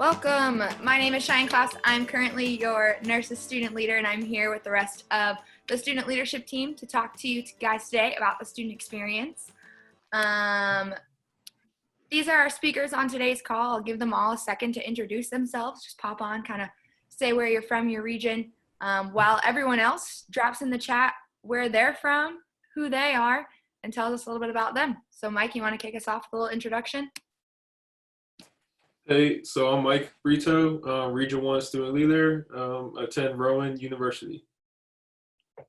Welcome. My name is Cheyanne Clouse. I'm currently your NIRSA student leader, and I'm here with the rest of the student leadership team to talk to you guys today about the student experience. These are our speakers on today's call. I'll give them all a second to introduce themselves. Just pop on, kind of say where you're from, your region, while everyone else drops in the chat where they're from, who they are, and tells us a little bit about them. So Mike, you want to kick us off with a little introduction? Hey, so I'm Mike Brito, Region 1 student leader, attend Rowan University. Hi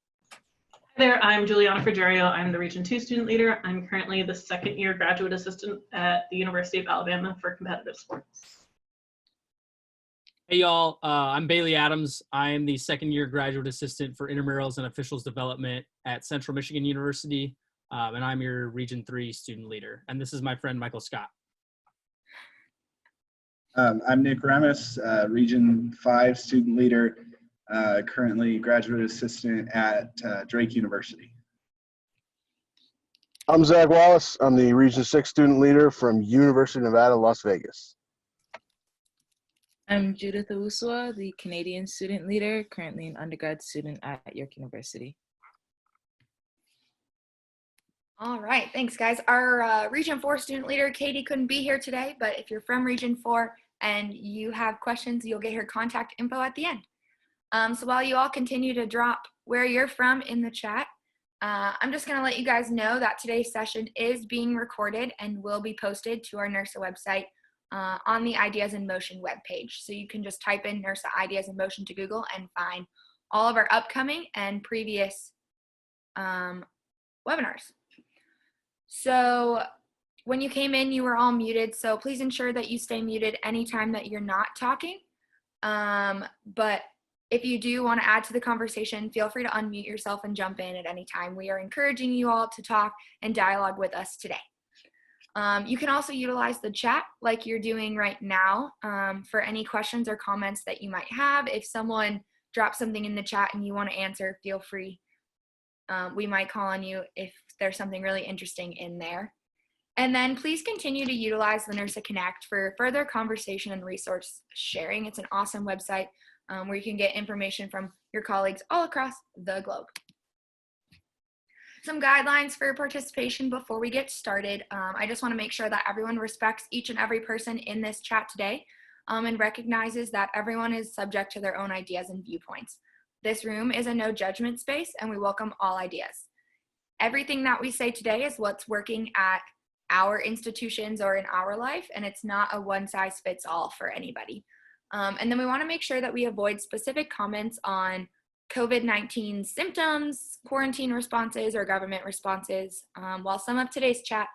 there, I'm Juliana Frigerio. I'm the Region 2 student leader. I'm currently the second year graduate assistant at the University of Alabama for competitive sports. Hey y'all, I'm Bailey Adams. I am the second year graduate assistant for intramurals and officials development at Central Michigan University, and I'm your Region 3 student leader. And this is my friend Michael Scott. I'm Nick Remis, Region 5 student leader, currently graduate assistant at Drake University. I'm Zach Wallace. I'm the Region 6 student leader from University of Nevada, Las Vegas. I'm Judith Owuswa, the Canadian student leader, currently an undergrad student at York University. All right, thanks guys. Our Region 4 student leader, Katie, couldn't be here today, but if you're from Region 4 and you have questions, you'll get her contact info at the end. So while you all continue to drop where you're from in the chat, I'm just gonna let you guys know that today's session is being recorded and will be posted to our NIRSA website on the Ideas in Motion webpage. So you can just type in NIRSA Ideas in Motion to Google and find all of our upcoming and previous webinars. So when you came in, you were all muted, so please ensure that you stay muted anytime that you're not talking. But if you do want to add to the conversation, feel free to unmute yourself and jump in at any time. We are encouraging you all to talk and dialogue with us today. You can also utilize the chat like you're doing right now for any questions or comments that you might have. If someone drops something in the chat and you want to answer, feel free. We might call on you if there's something really interesting in there. And then please continue to utilize the NIRSA Connect for further conversation and resource sharing. It's an awesome website where you can get information from your colleagues all across the globe. Some guidelines for participation before we get started. I just want to make sure that everyone respects each and every person in this chat today and recognizes that everyone is subject to their own ideas and viewpoints. This room is a no judgment space and we welcome all ideas. Everything that we say today is what's working at our institutions or in our life, and it's not a one size fits all for anybody. And then we want to make sure that we avoid specific comments on COVID-19 symptoms, quarantine responses, or government responses. While some of today's chat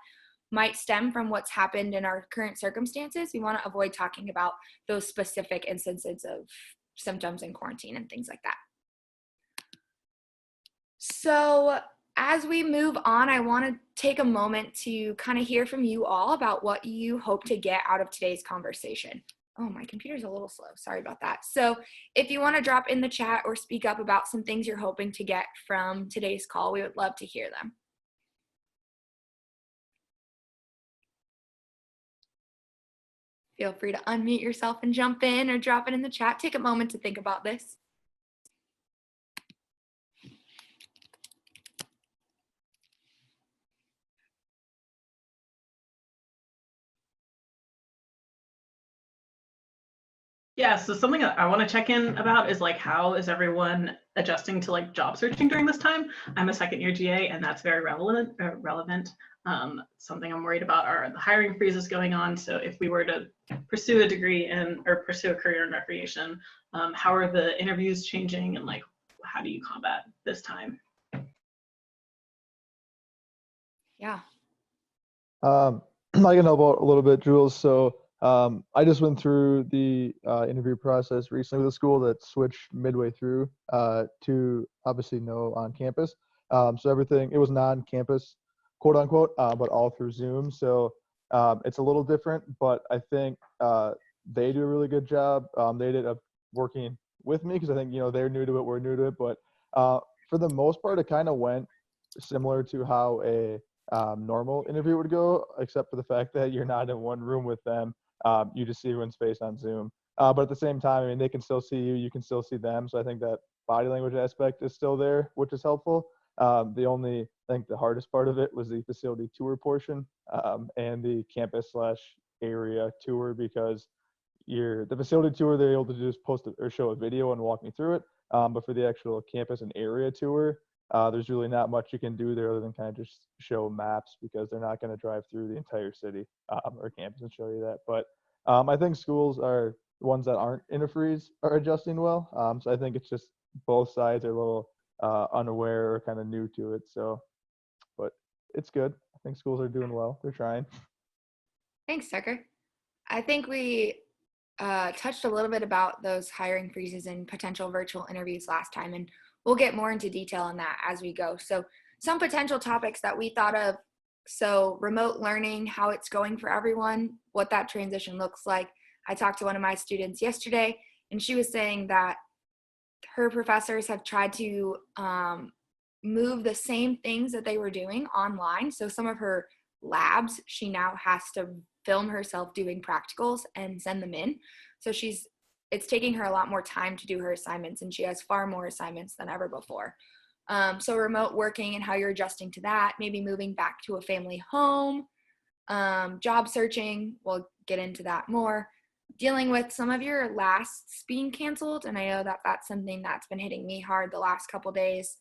might stem from what's happened in our current circumstances, we want to avoid talking about those specific instances of symptoms in quarantine and things like that. So as we move on, I want to take a moment to kind of hear from you all about what you hope to get out of today's conversation. Oh, my computer's a little slow. Sorry about that. So if you want to drop in the chat or speak up about some things you're hoping to get from today's call, we would love to hear them. Feel free to unmute yourself and jump in or drop it in the chat. Take a moment to think about this. Yeah, so something that I want to check in about is like, how is everyone adjusting to like job searching during this time? I'm a second year GA and that's very relevant. Something I'm worried about are the hiring freezes going on. So if we were to pursue a degree or pursue a career in recreation, how are the interviews changing and like, how do you combat this time? Yeah. I can help out a little bit, Jules. So I just went through the interview process recently with a school that switched midway through to obviously no on campus. So everything, it was non-campus, quote unquote, but all through Zoom. So it's a little different, but I think they do a really good job. They ended up working with me because I think, you know, they're new to it, we're new to it. But for the most part, it kind of went similar to how a normal interview would go, except for the fact that you're not in one room with them. you just see everyone's face on Zoom. But at the same time, I mean, they can still see you, you can still see them. So I think that body language aspect is still there, which is helpful. The only, I think the hardest part of it was the facility tour portion and the campus/area tour, because the facility tour, they're able to just post or show a video and walk me through it. But for the actual campus and area tour, there's really not much you can do there other than kind of just show maps, because they're not going to drive through the entire city or campus and show you that. But I think schools are the ones that aren't in a freeze are adjusting well. So I think it's just both sides are a little unaware or kind of new to it. So, but it's good. I think schools are doing well. They're trying. Thanks, Tucker. I think we touched a little bit about those hiring freezes and potential virtual interviews last time, and we'll get more into detail on that as we go. So some potential topics that we thought of. So remote learning, how it's going for everyone, what that transition looks like. I talked to one of my students yesterday, and she was saying that her professors have tried to move the same things that they were doing online. So some of her labs, she now has to film herself doing practicals and send them in. So it's taking her a lot more time to do her assignments, and she has far more assignments than ever before. So remote working and how you're adjusting to that, maybe moving back to a family home, job searching, we'll get into that more. Dealing with some of your lasts being canceled, and I know that that's something that's been hitting me hard the last couple days.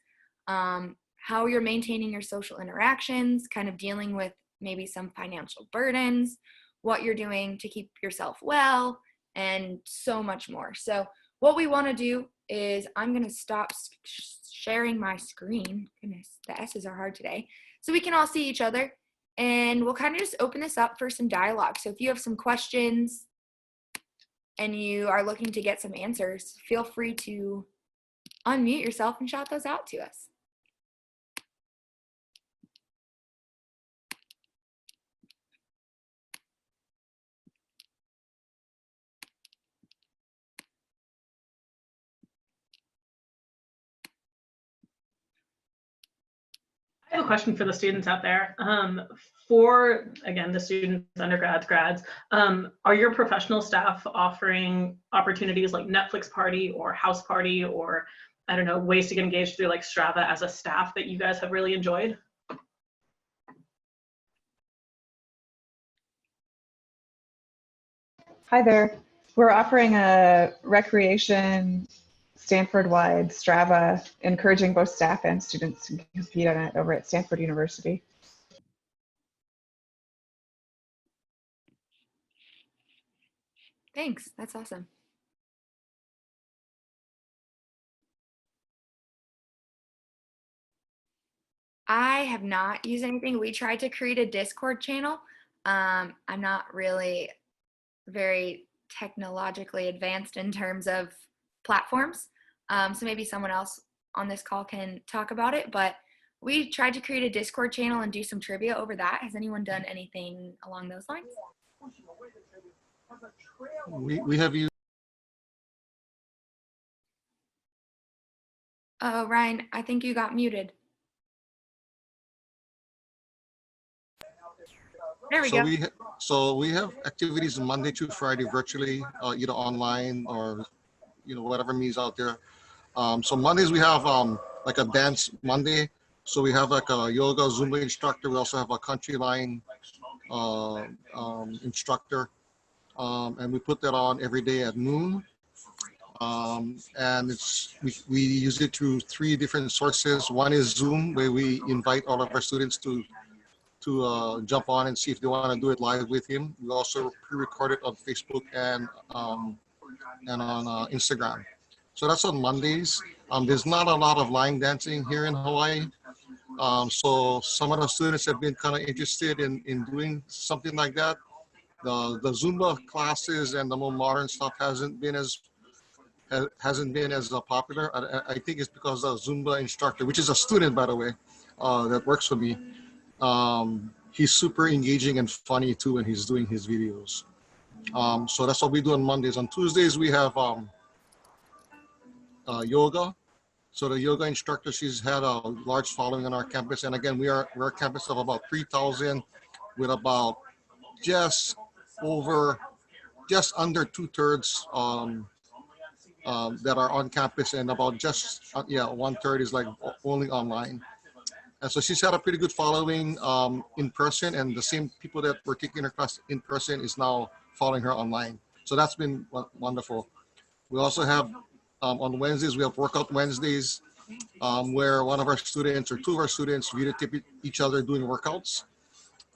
How you're maintaining your social interactions, kind of dealing with maybe some financial burdens, what you're doing to keep yourself well, and so much more. So what we want to do is I'm going to stop sharing my screen. Goodness, the S's are hard today. So we can all see each other, and we'll kind of just open this up for some dialogue. So if you have some questions and you are looking to get some answers, feel free to unmute yourself and shout those out to us. I have a question for the students out there. For, again, the students, undergrads, grads, are your professional staff offering opportunities like Netflix party or house party, or I don't know, ways to get engaged through like Strava as a staff that you guys have really enjoyed? Hi there. We're offering a recreation Stanford-wide Strava, encouraging both staff and students to compete on it over at Stanford University. Thanks, that's awesome. I have not used anything. We tried to create a Discord channel. I'm not really very technologically advanced in terms of platforms. So maybe someone else on this call can talk about it, but we tried to create a Discord channel and do some trivia over that. Has anyone done anything along those lines? We have used. Oh, Ryan, I think you got muted. There we go. So we have activities Monday through Friday virtually, either online or whatever means out there. So Mondays we have like a dance Monday. So we have like a yoga Zumba instructor. We also have a country line instructor, and we put that on every day at noon. And we use it through 3 different sources. One is Zoom, where we invite all of our students to jump on and see if they want to do it live with him. We also pre-record it on Facebook and on Instagram. So that's on Mondays. There's not a lot of line dancing here in Hawaii. So some of the students have been kind of interested in doing something like that. The Zumba classes and the more modern stuff hasn't been as popular. I think it's because the Zumba instructor, which is a student, by the way, that works for me, he's super engaging and funny too when he's doing his videos. So that's what we do on Mondays. On Tuesdays, we have yoga. So the yoga instructor, she's had a large following on our campus. And again, we're a campus of about 3,000 with about just over just under 2/3 that are on campus, and about just 1/3 is like only online. And so she's had a pretty good following in person, and the same people that were taking her class in person is now following her online. So that's been wonderful. We also have on Wednesdays, we have workout Wednesdays, where one of our students or two of our students videotape each other doing workouts.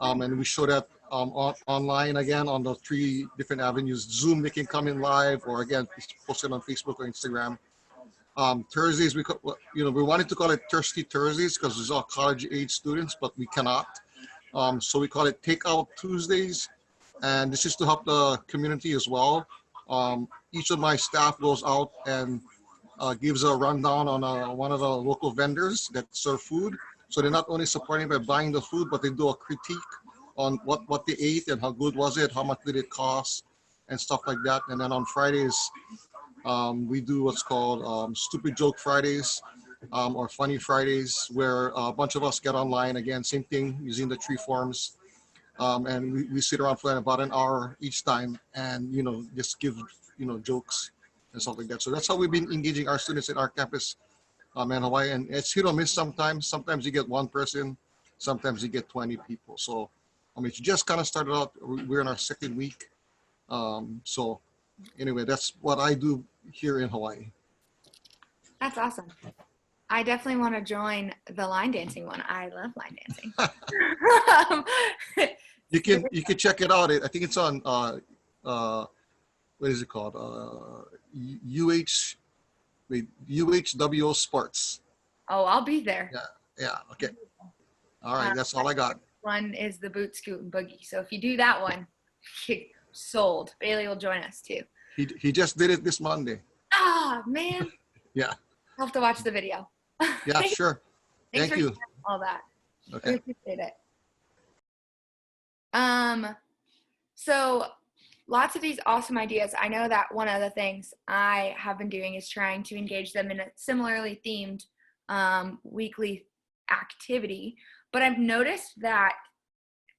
And we show that online again on the 3 different avenues. Zoom, they can come in live, or again, post it on Facebook or Instagram. Thursdays, we wanted to call it Thirsty Thursdays because it's all college age students, but we cannot. So we call it Takeout Tuesdays. And this is to help the community as well. Each of my staff goes out and gives a rundown on one of the local vendors that serve food. So they're not only supporting by buying the food, but they do a critique on what they ate and how good was it, how much did it cost, and stuff like that. And then on Fridays, we do what's called Stupid Joke Fridays or Funny Fridays, where a bunch of us get online, again, same thing, using the 3 forms. And we sit around for about an hour each time and, just give, jokes and stuff like that. So that's how we've been engaging our students at our campus in Hawaii. And it's hit or miss sometimes. Sometimes you get 1 person, sometimes you get 20 people. So, it just kind of started out, we're in our 2nd week. So anyway, that's what I do here in Hawaii. That's awesome. I definitely want to join the line dancing one. I love line dancing. You can check it out. I think it's on what is it called? UHWO Sports. Oh, I'll be there. Yeah. Okay. All right. That's all I got. One is the boot, scoot, and boogie. So if you do that one, sold. Bailey will join us too. He just did it this Monday. Ah, man. Yeah. I'll have to watch the video. Yeah, sure. Thanks Thank for you. all that. Okay. I appreciate it. So lots of these awesome ideas. I know that one of the things I have been doing is trying to engage them in a similarly themed weekly activity, but I've noticed that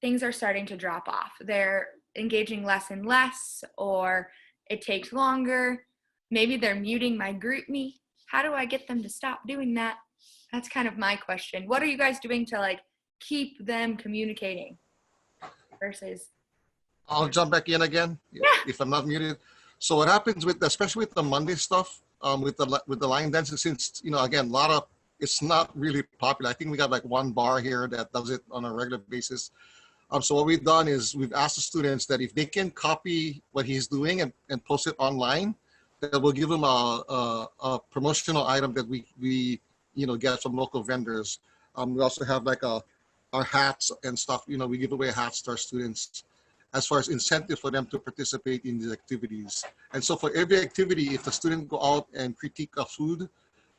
things are starting to drop off. They're engaging less and less, or it takes longer. Maybe they're muting my group me. How do I get them to stop doing that? That's kind of my question. What are you guys doing to keep them communicating versus? I'll jump back in again if I'm not muted. So what happens especially with the Monday stuff, with the line dancing, since again, it's not really popular. I think we got 1 bar here that does it on a regular basis. So what we've done is we've asked the students that if they can copy what he's doing and post it online, that we'll give them a promotional item that we get from local vendors. We also have our hats and stuff. We give away hats to our students as far as incentive for them to participate in these activities. And so for every activity, if the student go out and critique a food,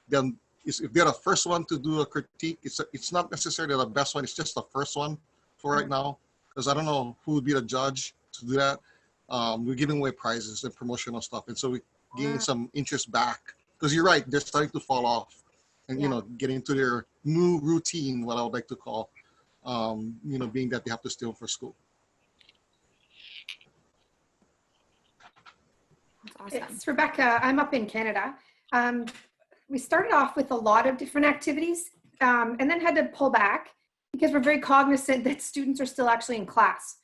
then if they're the first one to do a critique, it's not necessarily the best one. It's just the first one for right now, because I don't know who would be the judge to do that. We're giving away prizes and promotional stuff, and so we gain some interest back. Because you're right, they're starting to fall off, and get into their new routine, what I would like to call, being that they have to stay home for school. Awesome. It's Rebecca. I'm up in Canada. We started off with a lot of different activities and then had to pull back because we're very cognizant that students are still actually in class.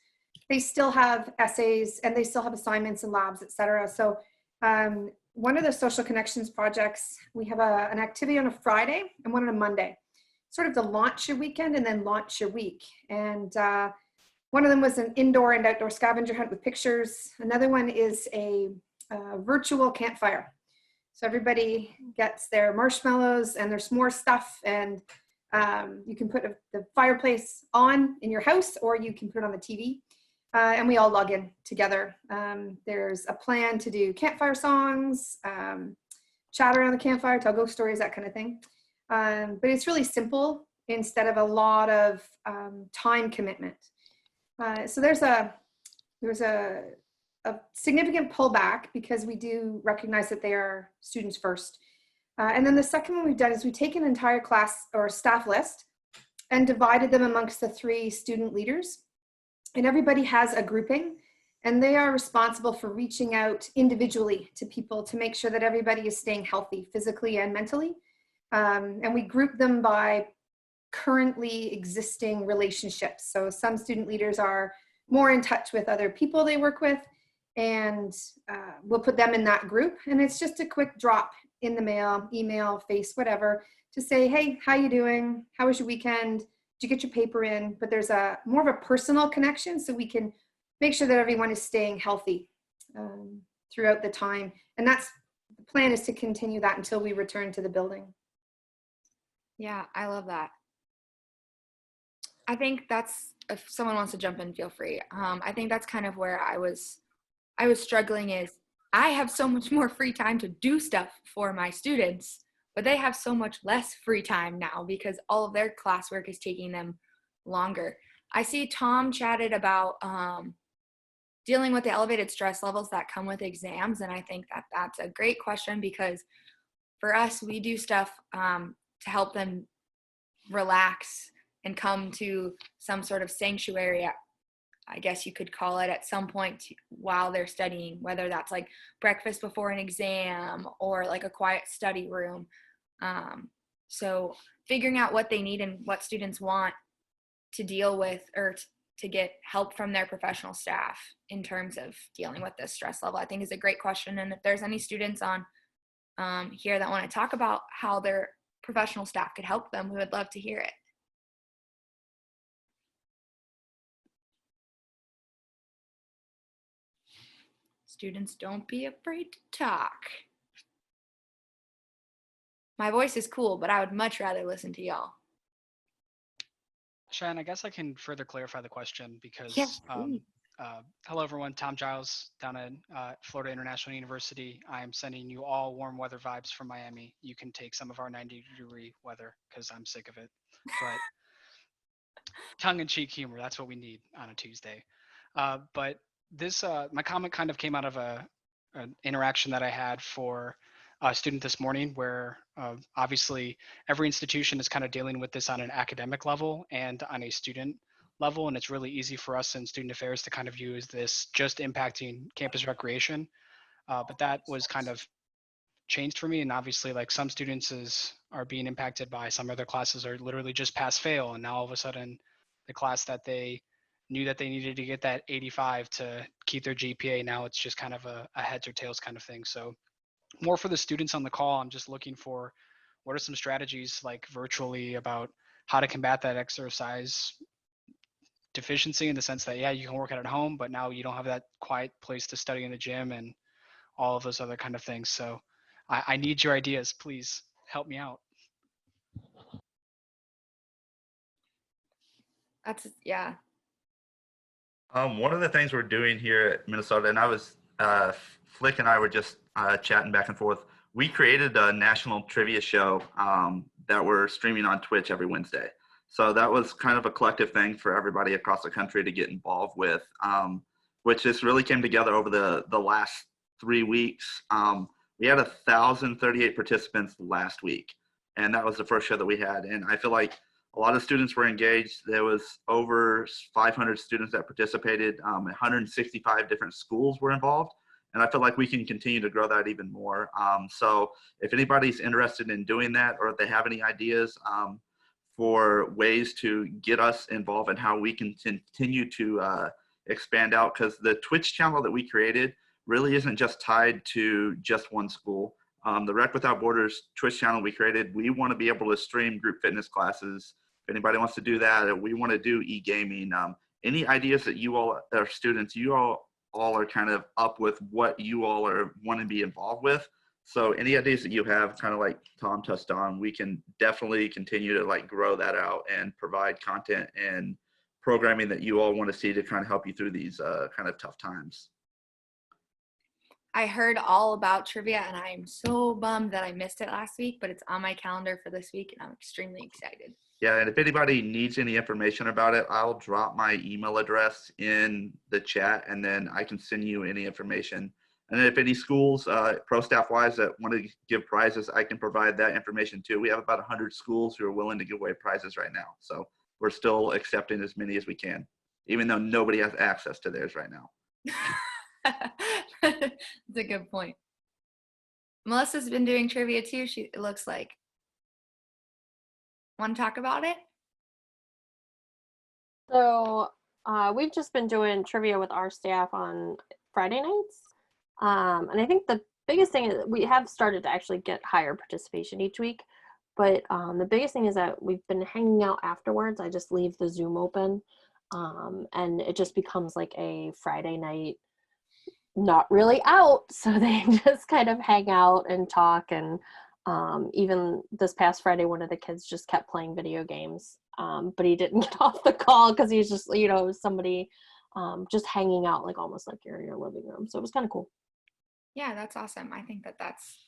They still have essays and they still have assignments and labs, etc. So one of the social connections projects, we have an activity on a Friday and one on a Monday, sort of to launch your weekend and then launch your week. And one of them was an indoor and outdoor scavenger hunt with pictures. Another one is a virtual campfire. So everybody gets their marshmallows and their s'more stuff, and you can put the fireplace on in your house, or you can put it on the TV, and we all log in together. There's a plan to do campfire songs, chat around the campfire, tell ghost stories, that kind of thing. But it's really simple instead of a lot of time commitment. So there's a significant pullback because we do recognize that they are students first. And then the second one we've done is we've taken an entire class or staff list and divided them amongst the 3 student leaders. And everybody has a grouping. And they are responsible for reaching out individually to people to make sure that everybody is staying healthy physically and mentally. And we group them by currently existing relationships. So some student leaders are more in touch with other people they work with, and we'll put them in that group. And it's just a quick drop in the mail, email, face, whatever, to say, hey, how you doing? How was your weekend? Did you get your paper in? But there's a more of a personal connection, so we can make sure that everyone is staying healthy throughout the time. And that's the plan, is to continue that until we return to the building. Yeah, I love that. I think that's, if someone wants to jump in, feel free. I think that's kind of where I was struggling, is I have so much more free time to do stuff for my students, but they have so much less free time now because all of their classwork is taking them longer. I see Tom chatted about dealing with the elevated stress levels that come with exams, and I think that that's a great question, because for us, we do stuff to help them relax and come to some sort of sanctuary, I guess you could call it, at some point while they're studying, whether that's like breakfast before an exam or like a quiet study room. So figuring out what they need and what students want to deal with, or to get help from their professional staff in terms of dealing with this stress level, I think is a great question. And if there's any students on here that want to talk about how their professional staff could help them, we would love to hear it. Students, don't be afraid to talk. My voice is cool, but I would much rather listen to y'all. Cheyanne, I guess I can further clarify the question because, Yes, hello everyone, Tom Giles down at Florida International University. I'm sending you all warm weather vibes from Miami. You can take some of our 90-degree weather because I'm sick of it. But tongue-in-cheek humor, that's what we need on a Tuesday. But this, my comment kind of came out of an interaction that I had for a student this morning, where obviously every institution is kind of dealing with this on an academic level and on a student level, and it's really easy for us in student affairs to kind of use this just impacting campus recreation. But that was kind of changed for me, and obviously like some students are being impacted by some other classes are literally just pass fail, and now all of a sudden the class that they knew that they needed to get that 85 to keep their GPA, now it's just kind of a heads or tails kind of thing. So more for the students on the call, I'm just looking for what are some strategies like virtually about how to combat that exercise deficiency, in the sense that, yeah, you can work out at home, but now you don't have that quiet place to study in the gym and all of those other kind of things. So I need your ideas. Please help me out. that's, yeah. One of the things we're doing here at Minnesota, and I was, Flick and I were just chatting back and forth. We created a national trivia show that we're streaming on Twitch every Wednesday. So that was kind of a collective thing for everybody across the country to get involved with, which just really came together over the last 3 weeks. We had 1,038 participants last week, and that was the first show that we had. And I feel like a lot of students were engaged. There was over 500 students that participated. 165 different schools were involved. And I feel like we can continue to grow that even more. So if anybody's interested in doing that, or if they have any ideas for ways to get us involved and how we can continue to expand out, because the Twitch channel that we created really isn't just tied to just one school. The Rec Without Borders Twitch channel we created, we want to be able to stream group fitness classes. If anybody wants to do that, we want to do e-gaming. Any ideas that you all are students, you all are kind of up with what you all are want to be involved with. So any ideas that you have, kind of like Tom touched on, we can definitely continue to like grow that out and provide content and programming that you all want to see to kind of help you through these kind of tough times. I heard all about trivia, and I am so bummed that I missed it last week, but it's on my calendar for this week, and I'm extremely excited. Yeah, and if anybody needs any information about it, I'll drop my email address in the chat, and then I can send you any information. And then if any schools, pro staff-wise, that want to give prizes, I can provide that information too. We have about 100 schools who are willing to give away prizes right now. So we're still accepting as many as we can, even though nobody has access to theirs right now. That's a good point. Melissa's been doing trivia too, it looks like. Want to talk about it? So we've just been doing trivia with our staff on Friday nights. And I think the biggest thing is we have started to actually get higher participation each week. But the biggest thing is that we've been hanging out afterwards. I just leave the Zoom open. And it just becomes like a Friday night, not really out. So they just kind of hang out and talk. And even this past Friday, one of the kids just kept playing video games. But he didn't get off the call because he's just, somebody just hanging out, like almost like you're in your living room. So it was kind of cool. Yeah, that's awesome. I think that's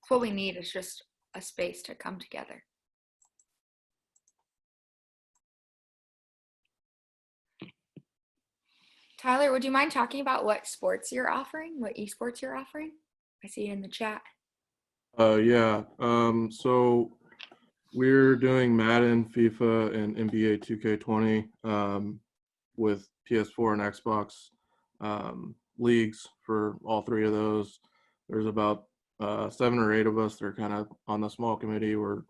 what we need, is just a space to come together. Tyler, would you mind talking about what sports you're offering, what esports you're offering? I see it in the chat. Yeah. So we're doing Madden, FIFA, and NBA 2K20 with PS4 and Xbox leagues for all three of those. There's about 7 or 8 of us that are kind of on the small committee. We're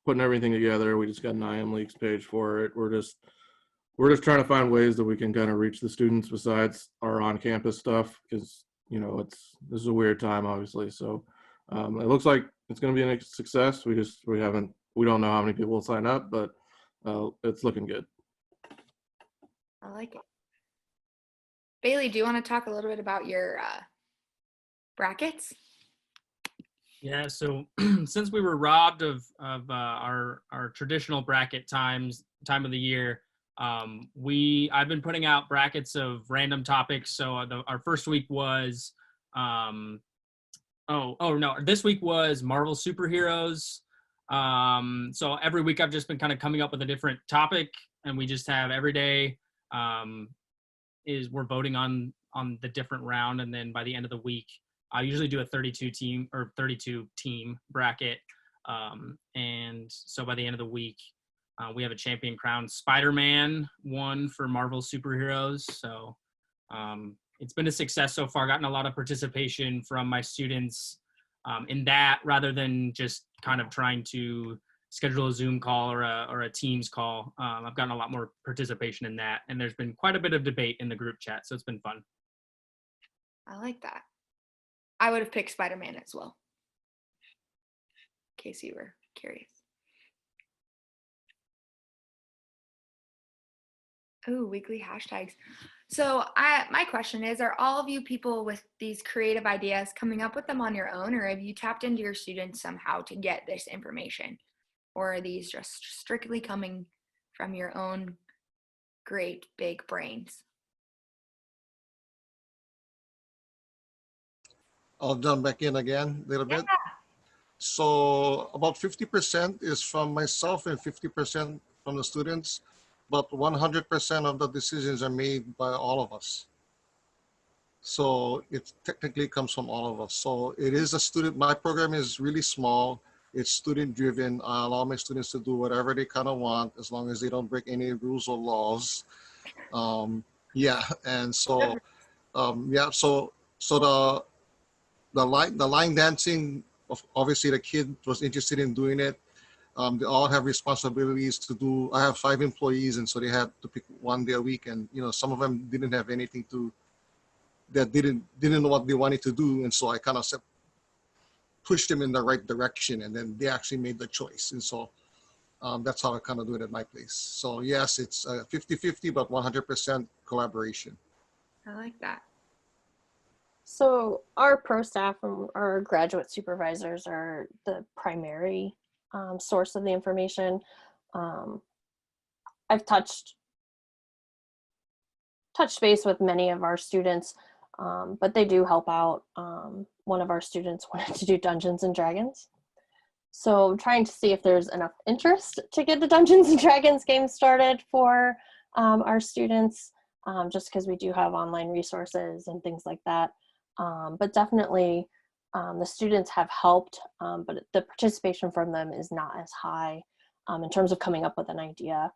putting everything together. We just got an IM Leagues page for it. We're just trying to find ways that we can kind of reach the students besides our on-campus stuff, because this is a weird time, obviously. So it looks like it's going to be a success. We don't know how many people will sign up, but it's looking good. I like it. Bailey, do you want to talk a little bit about your brackets? Yeah, so since we were robbed of our traditional bracket time of the year, I've been putting out brackets of random topics. So our first week was this week was Marvel superheroes. So every week I've just been kind of coming up with a different topic, and we just have every day we're voting on the different round, and then by the end of the week I usually do a 32 team bracket, and so by the end of the week we have a champion crowned. Spider-Man won for Marvel superheroes, so it's been a success so far. Gotten a lot of participation from my students in that, rather than just kind of trying to schedule a Zoom call or a Teams call. I've gotten a lot more participation in that, and there's been quite a bit of debate in the group chat, so it's been fun. I like that. I would have picked Spider-Man as well, in case you were curious. Oh, weekly hashtags. So my question is, are all of you people with these creative ideas coming up with them on your own, or have you tapped into your students somehow to get this information? Or are these just strictly coming from your own great big brains? I'll jump back in again a little bit. So about 50% is from myself and 50% from the students, but 100% of the decisions are made by all of us. So it technically comes from all of us. So it is my program is really small. It's student driven. I allow my students to do whatever they kind of want, as long as they don't break any rules or laws. And so, so the line dancing, obviously the kid was interested in doing it. They all have responsibilities to do. I have 5 employees, and so they had to pick one day a week. And some of them didn't have anything that didn't know what they wanted to do, and so I kind of pushed them in the right direction, and then they actually made the choice. And so that's how I kind of do it at my place. So yes, it's 50-50, but 100% collaboration. I like that. So our pro staff and our graduate supervisors are the primary source of the information. I've touched base with many of our students, but they do help out. One of our students wanted to do Dungeons and Dragons. So I'm trying to see if there's enough interest to get the Dungeons and Dragons game started for our students, just because we do have online resources and things like that. But definitely the students have helped, but the participation from them is not as high in terms of coming up with an idea.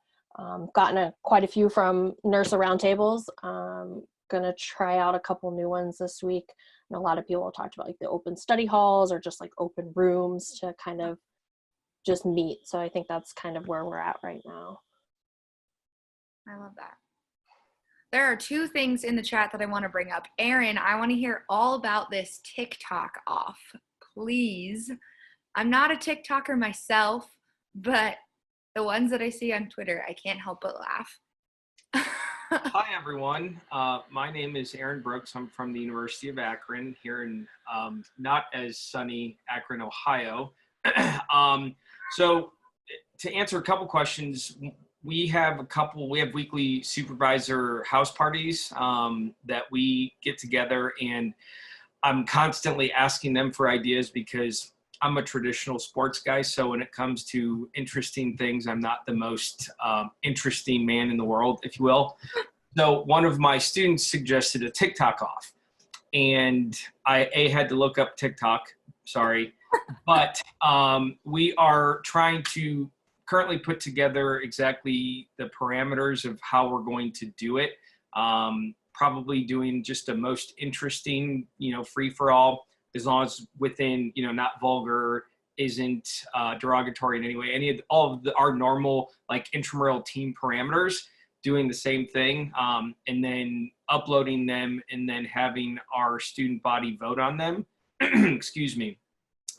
Gotten quite a few from NIRSA roundtables, gonna try out a couple new ones this week. And a lot of people talked about like the open study halls or just like open rooms to kind of just meet. So I think that's kind of where we're at right now. I love that. There are two things in the chat that I want to bring up. Aaron, I want to hear all about this TikTok off, please. I'm not a TikToker myself, but the ones that I see on Twitter, I can't help but laugh. Hi, everyone. My name is Aaron Brooks. I'm from the University of Akron here in not as sunny Akron, Ohio. So to answer a couple questions, we have weekly supervisor house parties that we get together, and I'm constantly asking them for ideas because I'm a traditional sports guy. So when it comes to interesting things, I'm not the most interesting man in the world, if you will. So one of my students suggested a TikTok off, and I had to look up TikTok, sorry. But we are trying to currently put together exactly the parameters of how we're going to do it. Probably doing just the most interesting, free for all, as long as within, not vulgar, isn't derogatory in any way. All of our normal like intramural team parameters, doing the same thing, and then uploading them, and then having our student body vote on them. Excuse me.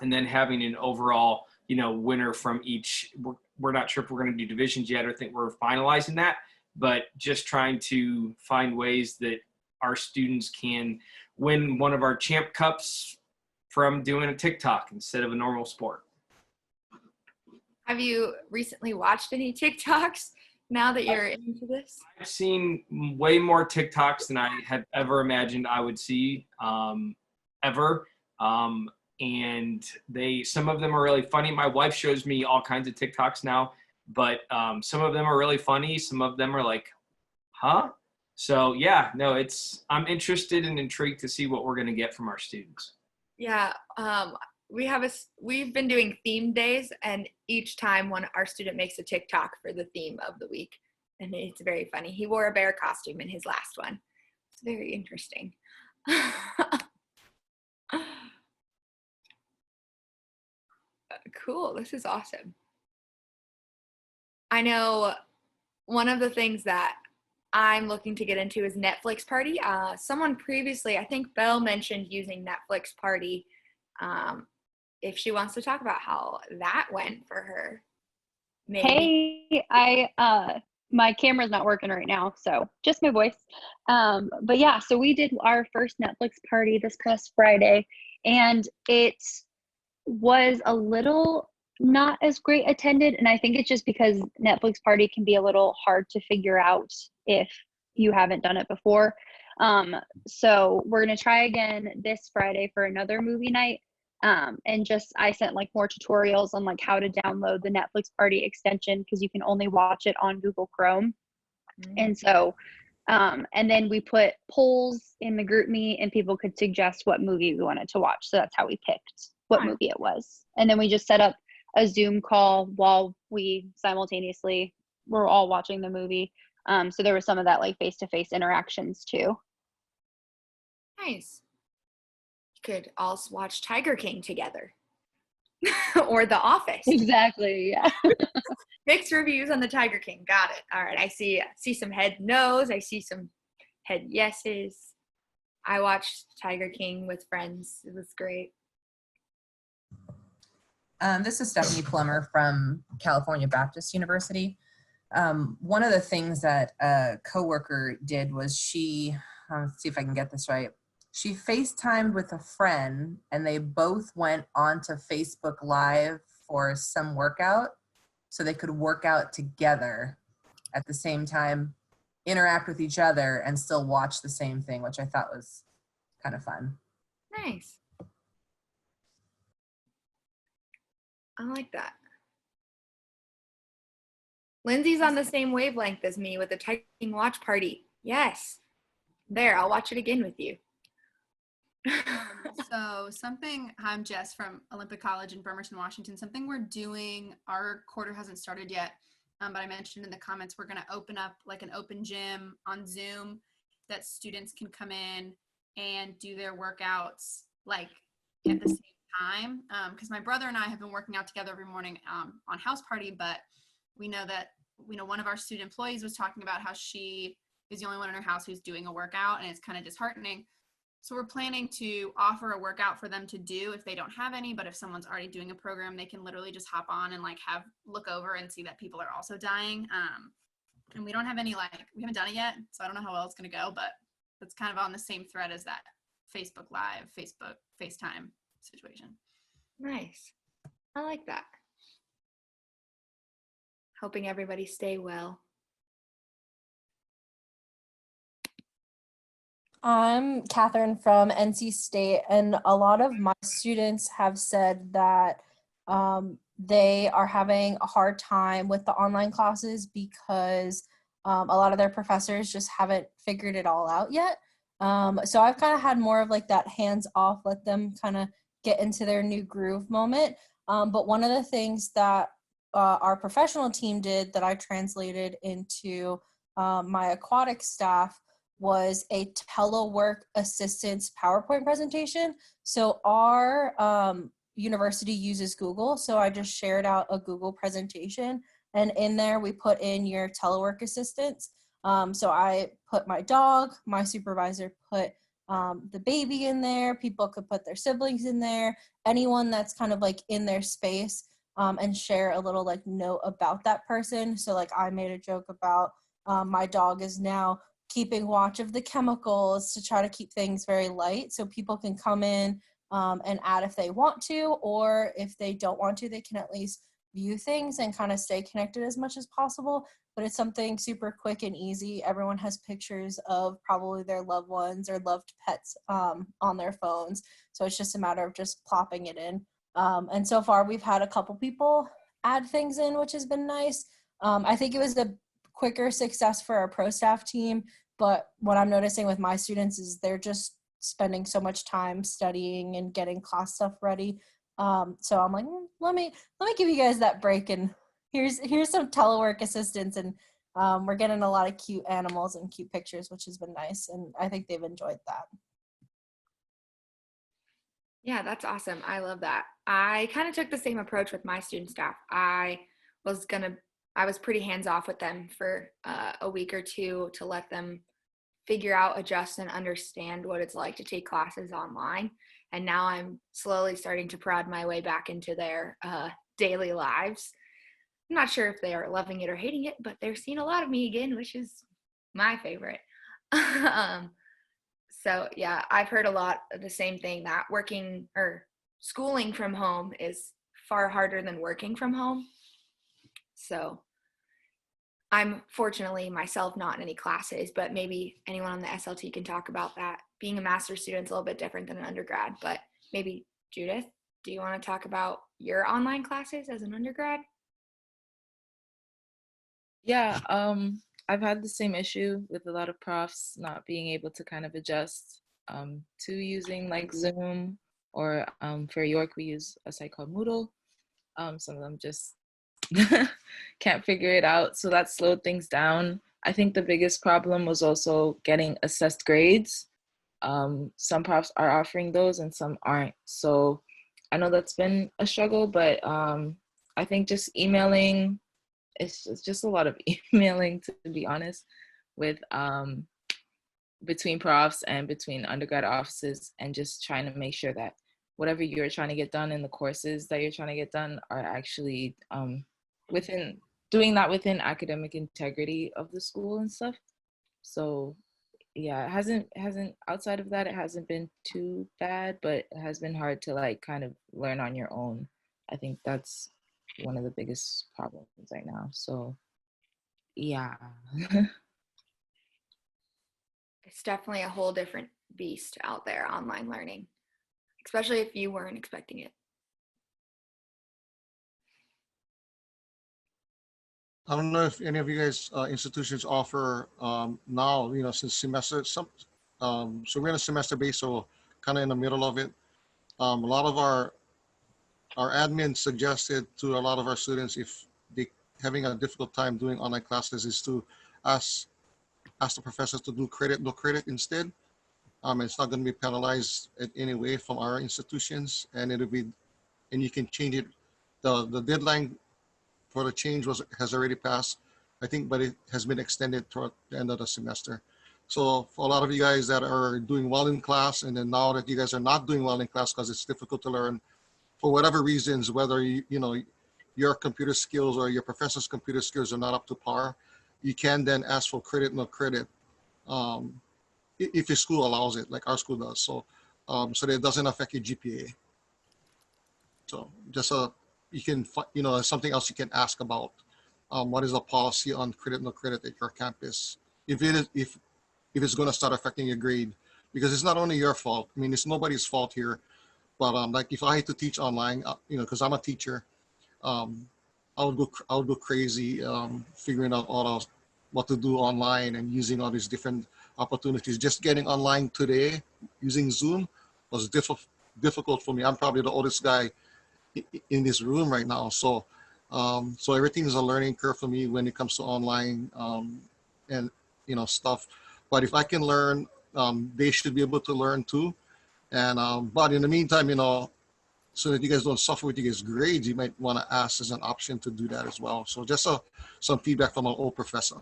And then having an overall, winner from each. We're not sure if we're going to do divisions yet. I think we're finalizing that, but just trying to find ways that our students can win one of our champ cups from doing a TikTok instead of a normal sport. Have you recently watched any TikToks now that you're into this? I've seen way more TikToks than I had ever imagined I would see ever. And some of them are really funny. My wife shows me all kinds of TikToks now, but some of them are really funny. Some of them are like, huh? So yeah, no, I'm interested and intrigued to see what we're going to get from our students. Yeah, we've been doing theme days, and each time our student makes a TikTok for the theme of the week, and it's very funny. He wore a bear costume in his last one. It's very interesting. Cool, this is awesome. I know one of the things that I'm looking to get into is Netflix Party. Someone previously, I think Belle mentioned using Netflix Party. If she wants to talk about how that went for her. Maybe. Hey, my camera's not working right now, so just my voice. But yeah, so we did our first Netflix party this past Friday, and it was a little not as great attended, and I think it's just because Netflix Party can be a little hard to figure out if you haven't done it before. So we're gonna try again this Friday for another movie night. And I sent like more tutorials on like how to download the Netflix Party extension, because you can only watch it on Google Chrome. And so and then we put polls in the group meet, and people could suggest what movie we wanted to watch. So that's how we picked what movie it was. And then we just set up a Zoom call while we simultaneously were all watching the movie. So there was some of that like face-to-face interactions too. Nice. You could also watch Tiger King together. Or The Office. Exactly, yeah. Mixed reviews on the Tiger King. Got it. All right. I see some head no's. I see some head yeses. I watched Tiger King with friends. It was great. This is Stephanie Plummer from California Baptist University. One of the things that a coworker did was let's see if I can get this right. She FaceTimed with a friend, and they both went onto Facebook Live for some workout, so they could work out together at the same time, interact with each other, and still watch the same thing, which I thought was kind of fun. Nice. I like that. Lindsay's on the same wavelength as me with the Tiger King watch party. Yes. There, I'll watch it again with you. I'm Jess from Olympic College in Bremerton, Washington. Something we're doing, our quarter hasn't started yet, but I mentioned in the comments, we're going to open up like an open gym on Zoom that students can come in and do their workouts like at the same time. Because my brother and I have been working out together every morning on House Party, but we know that, one of our student employees was talking about how she is the only one in her house who's doing a workout, and it's kind of disheartening. So we're planning to offer a workout for them to do if they don't have any, but if someone's already doing a program, they can literally just hop on and like look over and see that people are also dying. And we don't have any, we haven't done it yet, so I don't know how well it's going to go, but it's kind of on the same thread as that Facebook Live, FaceTime situation. Nice. I like that. Hoping everybody stay well. I'm Catherine from NC State, and a lot of my students have said that they are having a hard time with the online classes because a lot of their professors just haven't figured it all out yet. So I've kind of had more of like that hands off, let them kind of get into their new groove moment. But one of the things that our professional team did that I translated into my aquatic staff was a telework assistance PowerPoint presentation. So our university uses Google. So I just shared out a Google presentation, and in there we put in your telework assistance. So I put my dog, my supervisor put the baby in there, people could put their siblings in there, anyone that's kind of like in their space, and share a little like note about that person. So like I made a joke about my dog is now keeping watch of the chemicals to try to keep things very light, so people can come in and add if they want to, or if they don't want to, they can at least view things and kind of stay connected as much as possible. But it's something super quick and easy. Everyone has pictures of probably their loved ones or loved pets on their phones, so it's just a matter of just plopping it in. And so far we've had a couple people add things in, which has been nice. I think it was a quicker success for our pro staff team, but what I'm noticing with my students is they're just spending so much time studying and getting class stuff ready. So I'm like, let me give you guys that break, and here's some telework assistance, and we're getting a lot of cute animals and cute pictures, which has been nice, and I think they've enjoyed that. Yeah, that's awesome. I love that. I kind of took the same approach with my student staff. I was pretty hands off with them for a week or two to let them figure out, adjust, and understand what it's like to take classes online. And now I'm slowly starting to prod my way back into their daily lives. I'm not sure if they are loving it or hating it, but they're seeing a lot of me again, which is my favorite. So yeah, I've heard a lot of the same thing, that working or schooling from home is far harder than working from home. So I'm fortunately myself not in any classes, but maybe anyone on the SLT can talk about that. Being a master's student is a little bit different than an undergrad, but maybe Judith, do you want to talk about your online classes as an undergrad? Yeah, I've had the same issue with a lot of profs not being able to kind of adjust to using like Zoom, or for York, we use a site called Moodle. Some of them just can't figure it out, so that slowed things down. I think the biggest problem was also getting assessed grades. Some profs are offering those and some aren't, so I know that's been a struggle, but I think just emailing, it's just a lot of emailing, to be honest, with between profs and between undergrad offices, and just trying to make sure that whatever you're trying to get done in the courses that you're trying to get done are actually doing that within academic integrity of the school and stuff. So yeah, it hasn't outside of that, it hasn't been too bad, but it has been hard to like kind of learn on your own. I think that's one of the biggest problems right now. So yeah. It's definitely a whole different beast out there, online learning, especially if you weren't expecting it. I don't know if any of you guys institutions offer now, since semester, so we're in a semester base, so kind of in the middle of it. A lot of our admin suggested to a lot of our students, if they having a difficult time doing online classes, is to ask ask the professors to do credit, no credit instead. It's not going to be penalized in any way from our institutions, and and you can change it. The deadline for the change has already passed, I think, but it has been extended throughout the end of the semester. So for a lot of you guys that are doing well in class, and then now that you guys are not doing well in class because it's difficult to learn for whatever reasons, whether your computer skills or your professor's computer skills are not up to par, you can then ask for credit, no credit, if your school allows it, like our school does. So so that it doesn't affect your GPA. So just you can, something else you can ask about. What is the policy on credit, no credit at your campus? If it's going to start affecting your grade, because it's not only your fault. I mean, it's nobody's fault here. But like if I had to teach online, because I'm a teacher, I would go crazy figuring out what to do online and using all these different opportunities. Just getting online today using Zoom was difficult for me. I'm probably the oldest guy in this room right now, so everything is a learning curve for me when it comes to online and stuff. But if I can learn, they should be able to learn too. And but in the meantime, so that you guys don't suffer with your guys' grades, you might want to ask as an option to do that as well. So just some feedback from an old professor.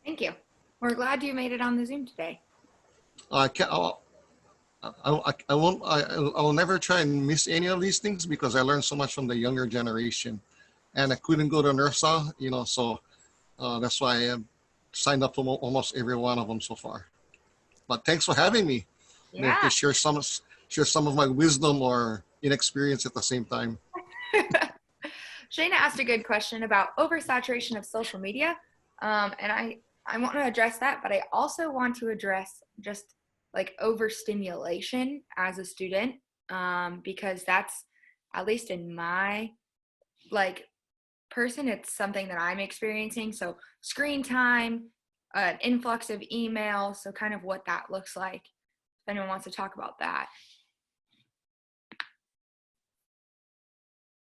Thank you. We're glad you made it on the Zoom today. I'll never try and miss any of these things because I learned so much from the younger generation, and I couldn't go to NIRSA, so that's why I have signed up for almost every one of them so far. But thanks for having me. Yeah. To share some of my wisdom or inexperience at the same time. Shayna asked a good question about oversaturation of social media, and I want to address that, but I also want to address just like overstimulation as a student, because that's, at least in my person, it's something that I'm experiencing. So screen time, an influx of email, so kind of what that looks like. If anyone wants to talk about that.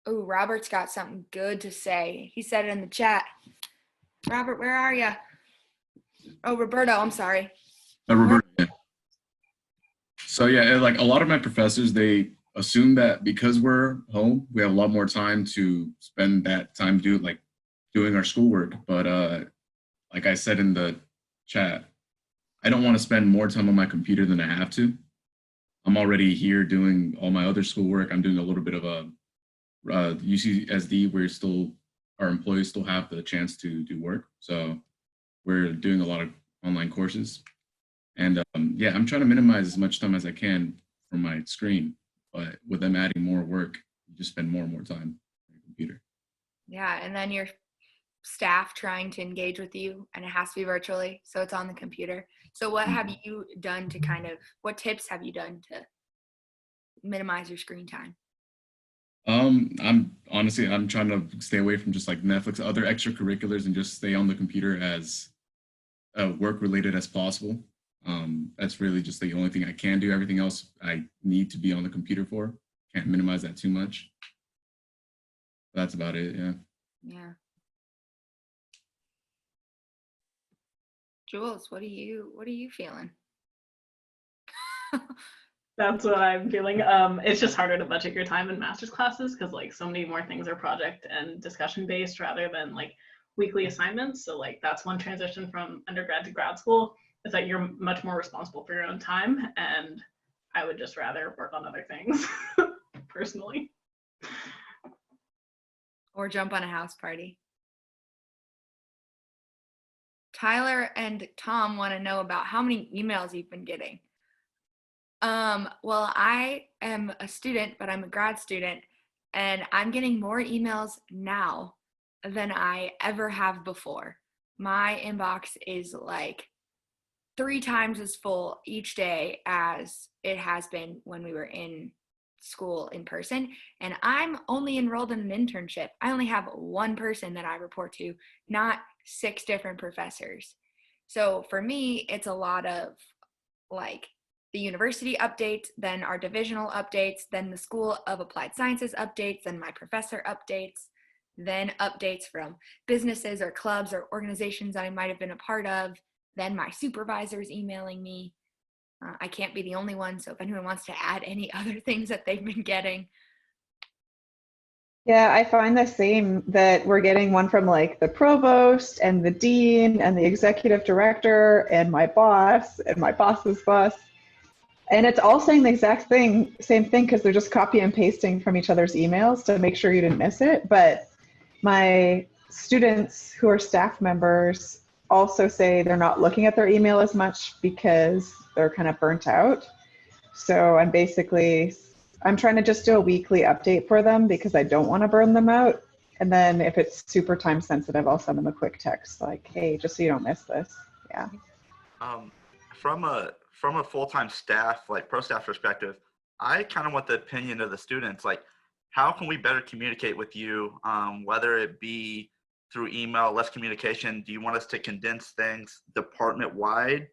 Oh, Robert's got something good to say. He said it in the chat. Robert, where are you? Oh, Roberto, I'm sorry. Roberto, yeah. So yeah, like a lot of my professors, they assume that because we're home, we have a lot more time to spend that time doing our schoolwork. But like I said in the chat, I don't want to spend more time on my computer than I have to. I'm already here doing all my other schoolwork. I'm doing a little bit of a UCSD where our employees still have the chance to do work. So we're doing a lot of online courses. And yeah, I'm trying to minimize as much time as I can from my screen, but with them adding more work, you just spend more and more time on your computer. Yeah, and then your staff trying to engage with you, and it has to be virtually, so it's on the computer. So what have you done to what tips have you done to minimize your screen time? I'm trying to stay away from just like Netflix, other extracurriculars, and just stay on the computer as work related as possible. That's really just the only thing I can do. Everything else I need to be on the computer for. Can't minimize that too much. That's about it. Yeah. Yeah. Jules, what are you feeling? That's what I'm feeling. It's just harder to budget your time in master's classes because like so many more things are project and discussion based rather than like weekly assignments. So like that's one transition from undergrad to grad school is that you're much more responsible for your own time, and I would just rather work on other things personally. Or jump on a house party. Tyler and Tom want to know about how many emails you've been getting. Well, I am a student, but I'm a grad student, and I'm getting more emails now than I ever have before. My inbox is like 3 times as full each day as it has been when we were in school in person. And I'm only enrolled in an internship. I only have one person that I report to, not 6 different professors. So for me, it's a lot of like the university updates, then our divisional updates, then the School of Applied Sciences updates, then my professor updates, then updates from businesses or clubs or organizations that I might have been a part of, then my supervisor's emailing me. I can't be the only one, so if anyone wants to add any other things that they've been getting. Yeah, I find the same, that we're getting one from like the provost and the dean and the executive director and my boss and my boss's boss. And it's all saying the exact thing, same thing, because they're just copy and pasting from each other's emails to make sure you didn't miss it. But my students who are staff members also say they're not looking at their email as much because they're kind of burnt out. So I'm trying to just do a weekly update for them because I don't want to burn them out. And then if it's super time sensitive, I'll send them a quick text like, hey, just so you don't miss this. Yeah. From a full-time staff, like pro staff perspective, I kind of want the opinion of the students. Like, how can we better communicate with you, whether it be through email, less communication? Do you want us to condense things department-wide,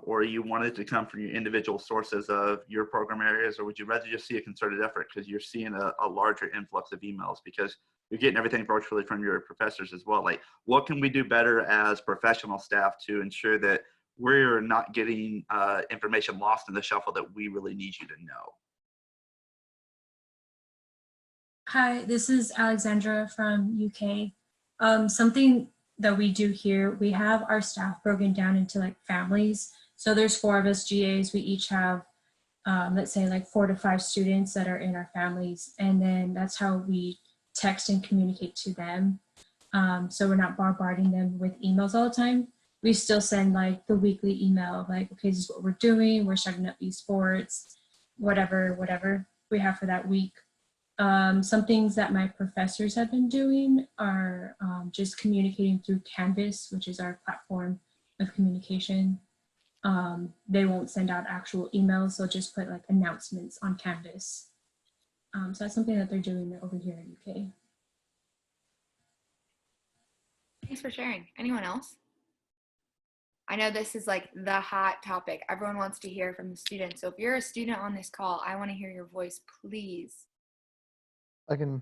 or you want it to come from your individual sources of your program areas, or would you rather just see a concerted effort because you're seeing a larger influx of emails because you're getting everything virtually from your professors as well? Like, what can we do better as professional staff to ensure that we're not getting information lost in the shuffle that we really need you to know? Hi, this is Alexandra from UK. Something that we do here, we have our staff broken down into like families. So there's 4 of us GAs. We each have, let's say like 4 to 5 students that are in our families. And then that's how we text and communicate to them. So we're not bombarding them with emails all the time. We still send like the weekly email of like, okay, this is what we're doing. We're starting up these sports, whatever we have for that week. Some things that my professors have been doing are just communicating through Canvas, which is our platform of communication. They won't send out actual emails. They'll just put like announcements on Canvas. So that's something that they're doing over here in UK. Thanks for sharing. Anyone else? I know this is like the hot topic. Everyone wants to hear from the students. So if you're a student on this call, I want to hear your voice, please. I can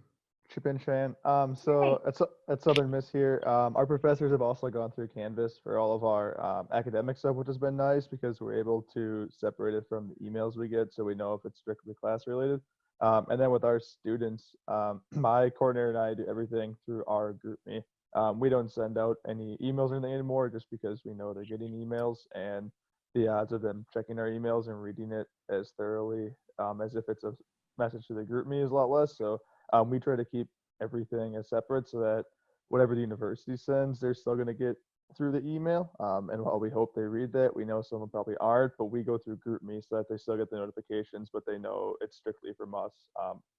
chip in, Cheyanne. So at Southern Miss here, our professors have also gone through Canvas for all of our academic stuff, which has been nice because we're able to separate it from the emails we get, so we know if it's strictly class related. And then with our students, my coordinator and I do everything through our GroupMe. We don't send out any emails or anything anymore just because we know they're getting emails, and the odds of them checking our emails and reading it as thoroughly as if it's a message to the GroupMe is a lot less. So we try to keep everything as separate so that whatever the university sends, they're still going to get through the email. And while we hope they read that, we know some probably aren't, but we go through GroupMe so that they still get the notifications, but they know it's strictly from us,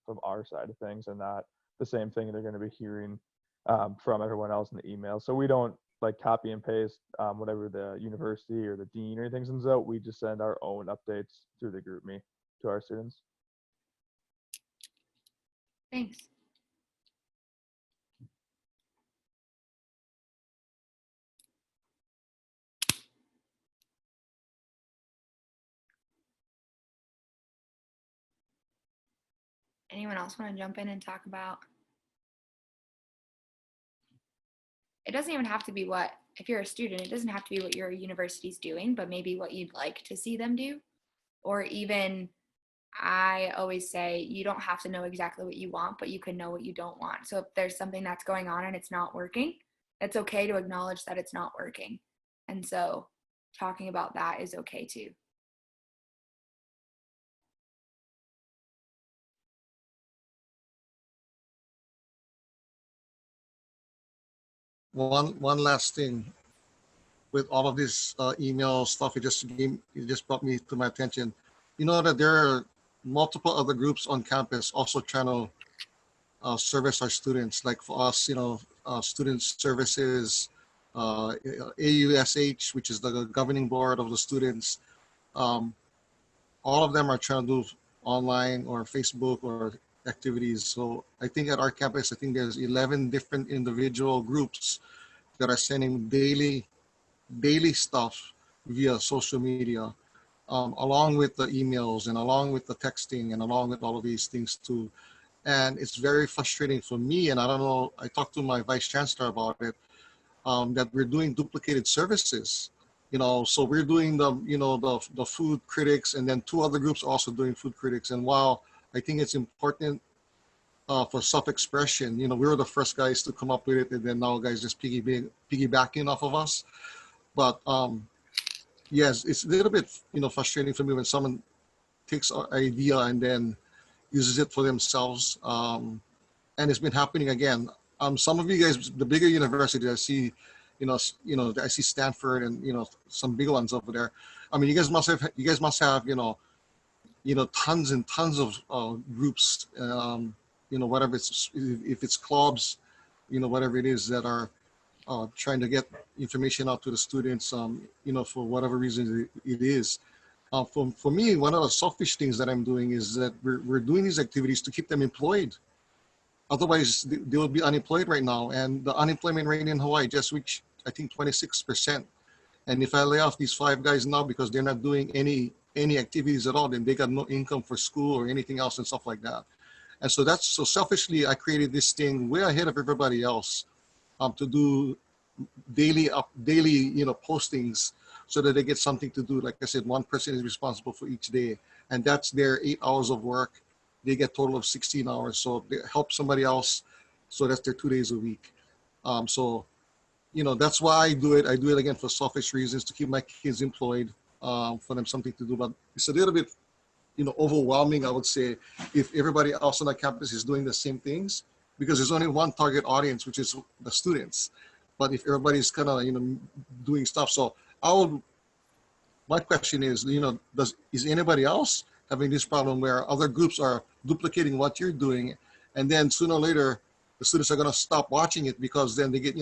from our side of things, and not the same thing they're going to be hearing from everyone else in the email. So we don't like copy and paste whatever the university or the dean or anything sends out. We just send our own updates through the GroupMe to our students. Thanks. Anyone else want to jump in and talk about? It doesn't even have to be what, if you're a student, it doesn't have to be what your university's doing, but maybe what you'd like to see them do. Or even, I always say, you don't have to know exactly what you want, but you can know what you don't want. So if there's something that's going on and it's not working, it's okay to acknowledge that it's not working. And so talking about that is okay too. One last thing. With all of this email stuff, it just brought me to my attention. You know that there are multiple other groups on campus also trying to service our students. Like for us, student services, AUSH, which is the governing board of the students. All of them are trying to do online or Facebook or activities. So I think at our campus, I think there's 11 different individual groups that are sending daily stuff via social media, along with the emails and along with the texting and along with all of these things to And it's very frustrating for me. And I don't know, I talked to my vice chancellor about it, that we're doing duplicated services. So we're doing the food critics, and then two other groups also doing food critics. And while I think it's important for self-expression, we were the first guys to come up with it, and then now guys just piggybacking off of us. But yes, it's a little bit frustrating for me when someone takes an idea and then uses it for themselves. And it's been happening again. Some of you guys, the bigger universities, I see, I see Stanford and some big ones over there. I mean, you guys must have tons and tons of groups. Whatever if it's clubs, whatever it is that are trying to get information out to the students. For whatever reason it is. For me, one of the selfish things that I'm doing is that we're doing these activities to keep them employed. Otherwise, they will be unemployed right now. And the unemployment rate in Hawaii just reached, I think, 26%. And if I lay off these 5 guys now because they're not doing any activities at all, then they got no income for school or anything else and stuff like that. And so so selfishly, I created this thing way ahead of everybody else to do daily postings so that they get something to do. Like I said, one person is responsible for each day, and that's their 8 hours of work. They get a total of 16 hours. So they help somebody else. So that's their 2 days a week. So, that's why I do it. I do it again for selfish reasons, to keep my kids employed, for them something to do. But it's a little bit, overwhelming, I would say, if everybody else on the campus is doing the same things, because there's only one target audience, which is the students. But if everybody's kind of, doing stuff. So my question is, is anybody else having this problem where other groups are duplicating what you're doing, and then sooner or later the students are going to stop watching it because then they get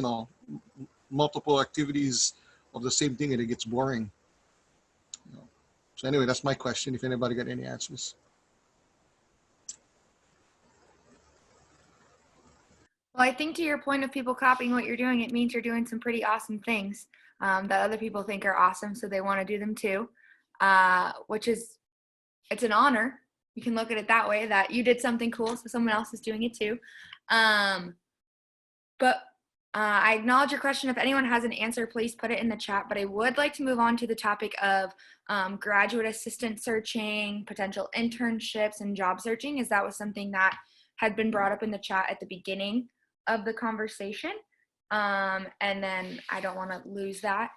multiple activities of the same thing and it gets boring. So anyway, that's my question, if anybody got any answers. Well, I think to your point of people copying what you're doing, it means you're doing some pretty awesome things that other people think are awesome, so they want to do them too, it's an honor. You can look at it that way, that you did something cool, so someone else is doing it too. But I acknowledge your question. If anyone has an answer, please put it in the chat. But I would like to move on to the topic of graduate assistant searching, potential internships, and job searching, as that was something that had been brought up in the chat at the beginning of the conversation. And then I don't want to lose that.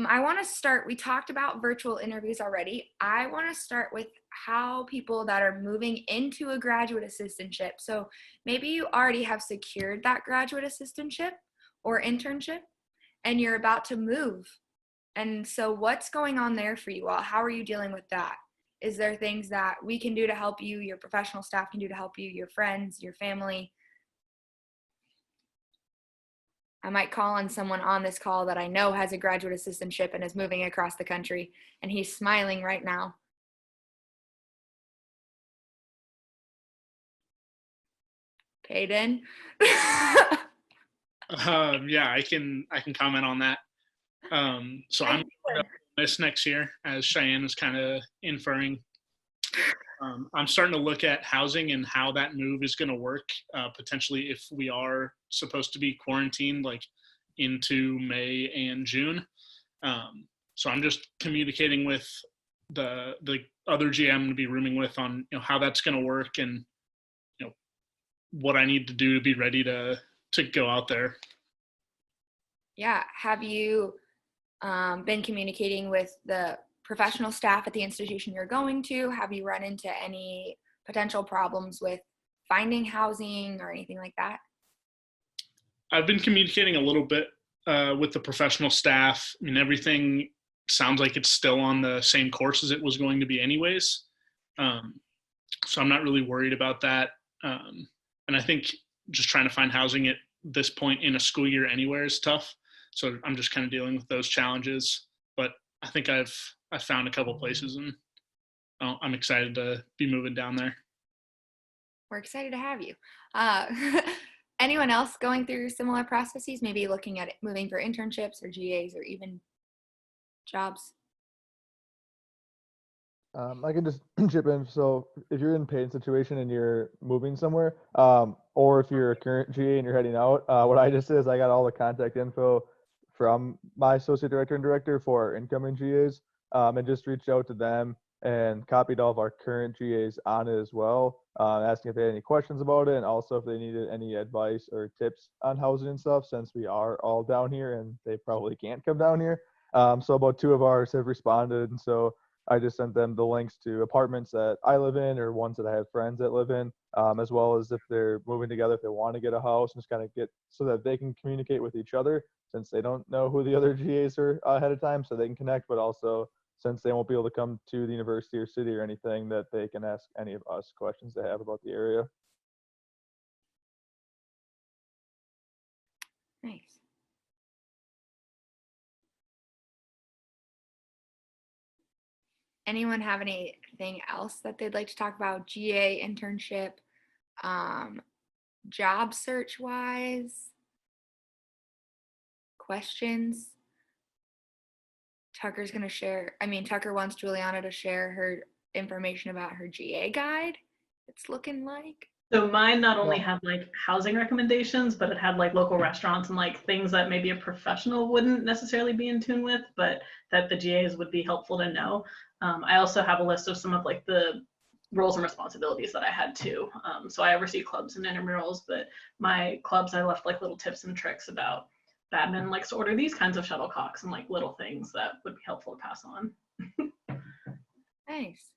I want to start, we talked about virtual interviews already. I want to start with how people that are moving into a graduate assistantship. So maybe you already have secured that graduate assistantship or internship and you're about to move. And so what's going on there for you all? How are you dealing with that? Is there things that we can do to help you, your professional staff can do to help you, your friends, your family? I might call on someone on this call that I know has a graduate assistantship and is moving across the country, and he's smiling right now. Payden? Yeah, I can comment on that. So I'm going to miss next year, as Cheyanne was kind of inferring. I'm starting to look at housing and how that move is going to work, potentially if we are supposed to be quarantined like into May and June. So I'm just communicating with the other GM I'm going to be rooming with on how that's going to work and what I need to do to be ready to go out there. Yeah. Have you been communicating with the professional staff at the institution you're going to? Have you run into any potential problems with finding housing or anything like that? I've been communicating a little bit with the professional staff. I mean, everything sounds like it's still on the same course as it was going to be anyways. So I'm not really worried about that. And I think just trying to find housing at this point in a school year anywhere is tough. So I'm just kind of dealing with those challenges. But I think I've found a couple places, and I'm excited to be moving down there. We're excited to have you. Anyone else going through similar processes, maybe looking at it, moving for internships or GAs or even jobs? I can just chip in. So if you're in a paid situation and you're moving somewhere, or if you're a current GA and you're heading out, what I just did is I got all the contact info from my associate director and director for our incoming GAs, and just reached out to them and copied all of our current GAs on it as well, asking if they had any questions about it, and also if they needed any advice or tips on housing and stuff, since we are all down here and they probably can't come down here. So about 2 of ours have responded, and so I just sent them the links to apartments that I live in or ones that I have friends that live in, as well as if they're moving together, if they want to get a house, and just kind of get so that they can communicate with each other, since they don't know who the other GAs are ahead of time, so they can connect, but also since they won't be able to come to the university or city or anything, that they can ask any of us questions they have about the area. Nice. Anyone have anything else that they'd like to talk about? GA internship, job search wise, questions? Tucker wants Juliana to share her information about her GA guide, it's looking like. So mine not only had like housing recommendations, but it had like local restaurants and like things that maybe a professional wouldn't necessarily be in tune with, but that the GAs would be helpful to know. I also have a list of some of like the roles and responsibilities that I had too. So I oversee clubs and intramurals, but my clubs, I left like little tips and tricks about badminton likes to order these kinds of shuttlecocks and like little things that would be helpful to pass on. Nice.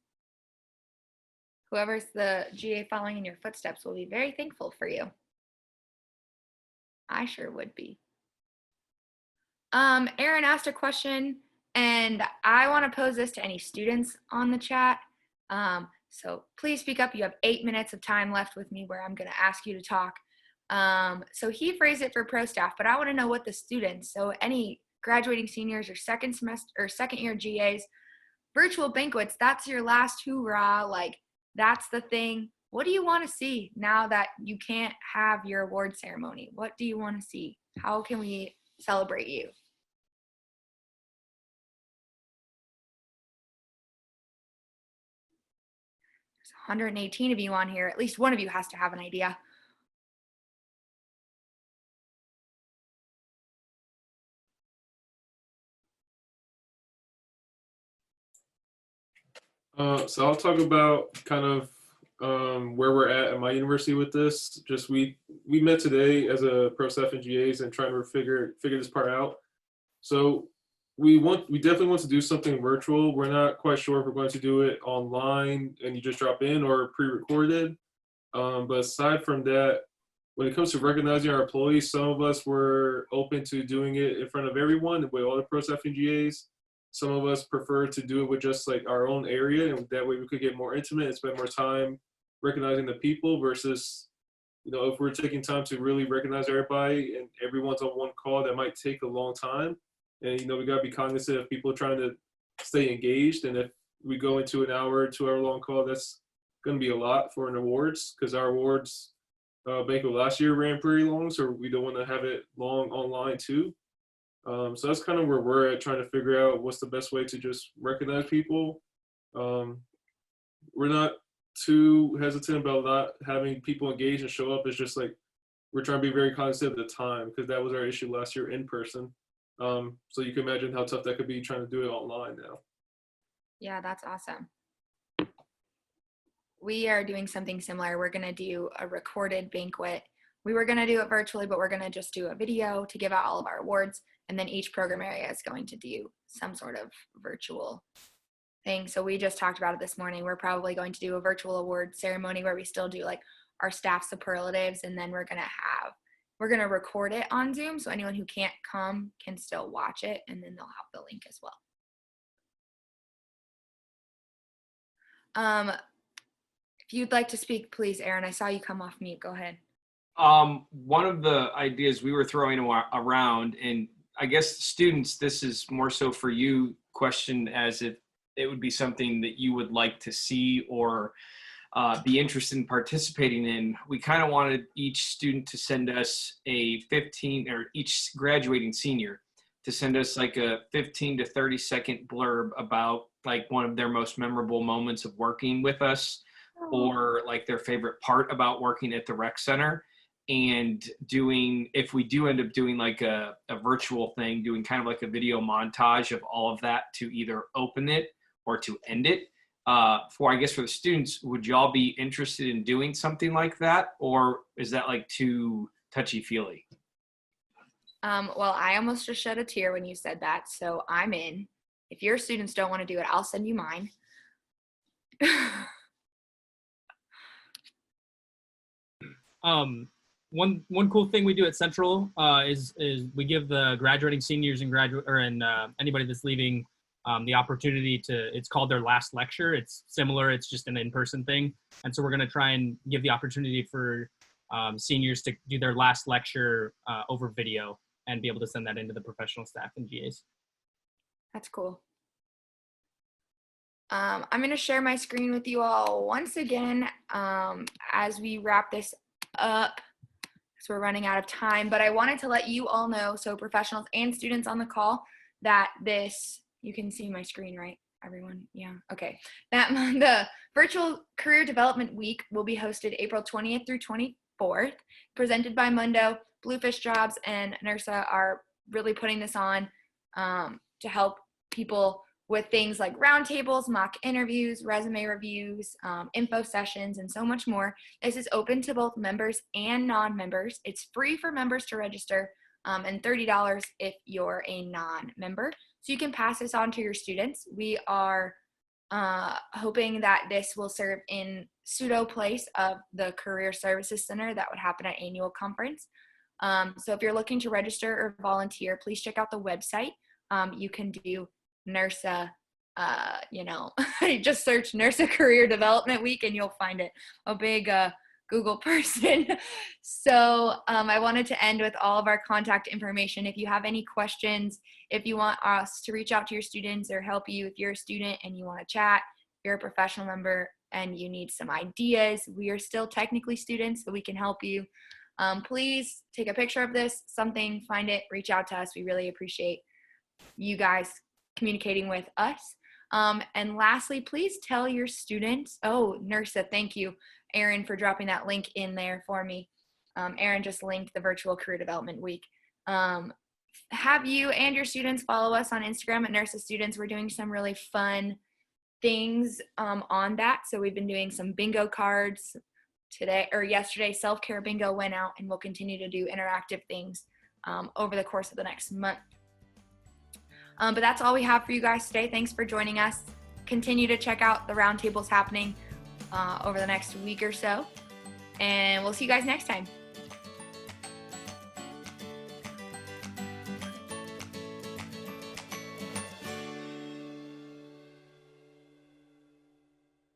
Whoever's the GA following in your footsteps will be very thankful for you. I sure would be. Aaron asked a question, and I want to pose this to any students on the chat. So please speak up. You have 8 minutes of time left with me where I'm going to ask you to talk. So he phrased it for pro staff, but I want to know what the students, so any graduating seniors or second year GAs, virtual banquets, that's your last hoorah, like that's the thing. What do you want to see now that you can't have your award ceremony? What do you want to see? How can we celebrate you? There's 118 of you on here. At least one of you has to have an idea. So I'll talk about kind of where we're at my university with this. Just we met today as a pro staff and GAs and trying to figure this part out. So we definitely want to do something virtual. We're not quite sure if we're going to do it online and you just drop in or pre-recorded. But aside from that, when it comes to recognizing our employees, some of us were open to doing it in front of everyone with all the pro staff and GAs. Some of us prefer to do it with just like our own area, and that way we could get more intimate and spend more time recognizing the people versus, you know, if we're taking time to really recognize everybody and everyone's on one call, that might take a long time. And, you know, we gotta be cognizant of people trying to stay engaged. And if we go into an hour, 2 hour long call, that's gonna be a lot for an awards, because our awards banquet last year ran pretty long, so we don't wanna have it long online too. So that's kind of where we're at, trying to figure out what's the best way to just recognize people. We're not too hesitant about not having people engage and show up. It's just like we're trying to be very cognizant of the time, because that was our issue last year in person. So you can imagine how tough that could be trying to do it online now. Yeah, that's awesome. We are doing something similar. We're going to do a recorded banquet. We were going to do it virtually, but we're going to just do a video to give out all of our awards. And then each program area is going to do some sort of virtual thing. So we just talked about it this morning. We're probably going to do a virtual award ceremony where we still do like our staff superlatives. And then we're going to record it on Zoom. So anyone who can't come can still watch it. And then they'll have the link as well. If you'd like to speak, please, Aaron, I saw you come off mute. Go ahead. One of the ideas we were throwing around, and I guess students, this is more so for you, question as if it would be something that you would like to see or be interested in participating in. We kind of wanted each student to send us a 15, or each graduating senior to send us like a 15 to 30 second blurb about like one of their most memorable moments of working with us, or like their favorite part about working at the rec center. And if we do end up doing like a virtual thing, doing kind of like a video montage of all of that to either open it or to end it. For the students, would y'all be interested in doing something like that? Or is that like too touchy-feely? Well, I almost just shed a tear when you said that, so I'm in. If your students don't want to do it, I'll send you mine. One cool thing we do at Central is we give the graduating seniors and anybody that's leaving the opportunity to, it's called their last lecture. It's similar, it's just an in-person thing. And so we're going to try and give the opportunity for seniors to do their last lecture over video and be able to send that into the professional staff and GAs. That's cool. I'm going to share my screen with you all once again as we wrap this up. So we're running out of time, but I wanted to let you all know, so professionals and students on the call, that you can see my screen, right? Everyone? Yeah, okay. That the Virtual Career Development Week will be hosted April 20th through 24th, presented by Mundo. Bluefish Jobs and NIRSA are really putting this on to help people with things like roundtables, mock interviews, resume reviews, info sessions, and so much more. This is open to both members and non-members. It's free for members to register and $30 if you're a non-member. So you can pass this on to your students. We are hoping that this will serve in pseudo place of the Career Services Center that would happen at annual conference. So if you're looking to register or volunteer, please check out the website. You can do NIRSA, just search NIRSA Career Development Week and you'll find it. A big Google person. So I wanted to end with all of our contact information. If you have any questions, if you want us to reach out to your students or help you, if you're a student and you want to chat, you're a professional member and you need some ideas, we are still technically students, so we can help you. Please take a picture of this, find it, reach out to us. We really appreciate you guys communicating with us. And lastly, please tell your students, NIRSA, thank you, Aaron, for dropping that link in there for me. Aaron just linked the Virtual Career Development Week. Have you and your students follow us on Instagram at NIRSA Students. We're doing some really fun things on that. So we've been doing some bingo cards yesterday. Self-care bingo went out, and we'll continue to do interactive things over the course of the next month. But that's all we have for you guys today. Thanks for joining us. Continue to check out the roundtables happening over the next week or so. And we'll see you guys next time.